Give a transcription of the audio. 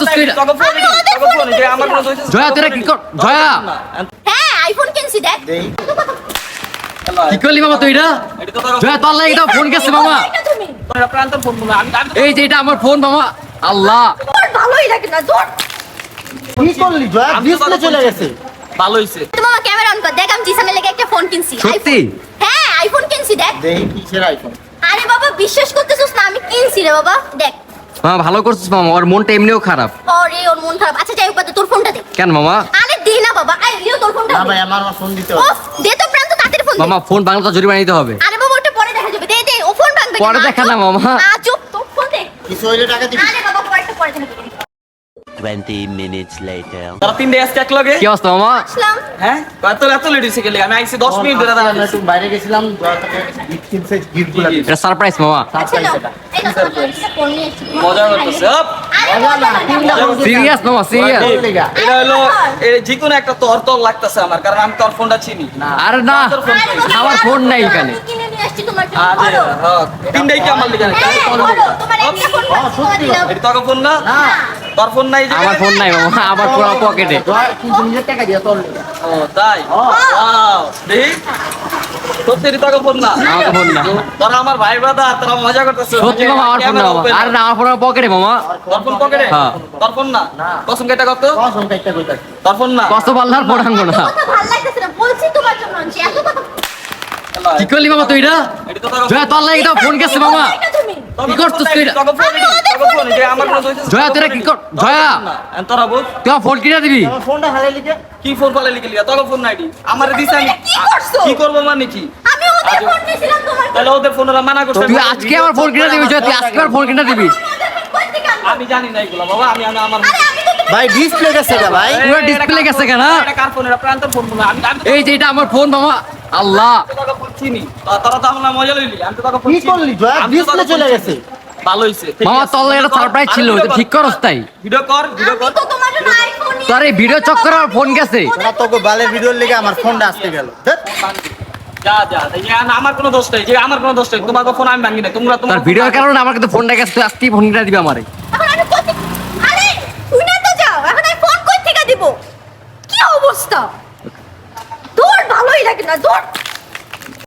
করছিস তুই এটা? জয়া তোরা কি কর জয়া হ্যাঁ আইফোন কিনছি দেখ কি করলি মামা তুই এটা? জয়া তোর লাগি তো ফোন গেছে মামা। এটা তুমি এই যে এটা আমার ফোন মামা। আল্লাহ তোর ভালোই লাগে না তোর কি করলি জয়া? ডিসপ্লে চলে গেছে। ভালো হইছে। তো মামা ক্যামেরা অন কর দেখ আমি জিসানের লেগে একটা ফোন কিনছি সত্যি? হ্যাঁ আইফোন কিনছি দেখ দেখি কিসের আইফোন? আরে বাবা বিশ্বাস করতেছিস না আমি কিনছি রে বাবা দেখ মামা ভালো করছিস মামা, ওর মনটা এমনিও খারাপ। আরে ওর মন খারাপ আচ্ছা যাই হোক তোর ফোনটা দে কেন মামা? আরে দে না বাবা আই লিও তোর ফোনটা না দে। ভাই আমার ফোন দিতে ও হবে। দে তো প্রান্ত তাড়াতাড়ি ফোন দে মামা ফোন ভাঙলে তো জরিমানা নিতে হবে। আরে বাবা ওটা পরে দেখা যাবে দে দে ও ফোন ভাঙবে পরে দেখা না মামা। চুপ তোর ফোন দে কিছু হইলে টাকা দিবি। আরে বাবা পরে দেখা যাবে 20 minutes later. তারা তিন ডে আজকে এক লগে। কি অবস্থা মামা? আসলাম হ্যাঁ? এত লেট হইছে গেলে আমি আইছি 10 মিনিট ধরে দাঁড়ায় আমরা আছি। একটু বাইরে গেছিলাম, জয়া তাকে গিফট কিনছে, গিফটগুলো দিছে। এটা সারপ্রাইজ মামা। আচ্ছা নাও এই না ফোন নিয়ে এসেছি মজা করতেছে। আপ। আরে মজা না, মজা তিনটা না। ফোন দিছে। সিরিয়াস মামা সিরিয়াস। কোন লিগা? এটা হলো এই যে কোনো একটা তর লাগতেছে আমার, কারণ আমি তোর ফোনটা চিনি। আরে না তোর ফোন কই? আমার ফোন নাই এখানে। আমি কিনে নিয়ে আসছি তোমার জন্য আরে ধরো। হ্যাঁ, তিনটাই কি আমার লিখে নাকি? হ্যাঁ, ধরো, তোমার একটা ফোন তোমার দিলাম। এটা তোর ফোন না? না, তোর ফোন নাই যে? আমার ফোন নাই মামা, আমার পুরো পকেটে। জয়া 300 টাকা দিয়ে তোর লিগা। ও তাই? ওয়াও, দেখি। সত্যি এটা তোর ফোন না? আমার তো ফোন না। তোরা আমার ভাই ব্রাদার, তোরা মজা করতেছিস। সত্যি মামা আমার ফোন না মামা। আরে না আমার ফোন আমার পকেটে মামা। তোর ফোন পকেটে? হ্যাঁ। তোর ফোন না? না। কসম কেটে কত? কসম কাইটা কইতাছি। তোর ফোন না? কত পাল্লার ফোন আনবো না। কথা ভালো লাগতেছে না বলছি তোমার জন্য আনছি এত কথা কি করলি মামা তুই এটা? এটা তো তোর জয়া তোর লাগি তো ফোন গেছে মামা। এটা তুমি কি করছিস তুই এটা? তোর ফোন তোর ফোন এটা আমার ফোন হইছে। জয়া তোরা কি কর জয়া তোরা বল তুই আমার ফোন কিনে দিবি? আমার ফোনটা হারাই লিখে। কি ফোন পালে লিখে লিখা তোর ফোন নাইডি আমারে দিছ আমি কি করছো? কি করব মানে কি আমি ওদের ফোন নিয়েছিলাম তোমার জন্য। তাহলে ওদের ফোনরা মানা করছে তুই আজকে আমার ফোন কিনে দিবি জয়া, তুই আজকে আমার ফোন কিনে দিবি। কই থেকে আনবো? আমি জানি না এগুলো বাবা আমি আমার আরে আমি তো তোমার ভাই ডিসপ্লে গেছে গা ভাই। পুরো ডিসপ্লে গেছে কেন? এটা কার ফোন এটা প্রান্তর ফোন না আমি এই যে এটা আমার ফোন মামা। আল্লাহ তোকে ফোন চিনি তোরা তো আমার মজা লইলি আমি তো তোকে ফোন কি করলি জয়া? আমি তো তোকে ডিসপ্লে ফোন চলে চিনি। গেছে। ভালো হইছে মামা তোর লাগি একটা সারপ্রাইজ ছিল, ওটা ঠিক করস তাই। ভিডিও কর ভিডিও আমি কর তো তোমার জন্য আইফোন নিয়ে তোর এই ভিডিও চক্করে আমার ফোন গেছে। তোরা তোকে বালের ভিডিওর লিগে আমার ফোনটা আসতে গেল। ধ্যাৎ। যা যা এই যে আমার কোনো দোষ নাই যে আমার কোনো দোষ নাই তোমার ফোন আমি ভাঙি না তোমরা তোর ভিডিওর কারণে আমার কিন্তু ফোনটা গেছে, তুই আজকেই ফোন কিনে দিবি আমারে। এখন আমি কই থেকে আরে তুই না তো যাও এখন আমি ফোন কই থেকে দিব কি অবস্থা তোর ভালোই লাগে না তোর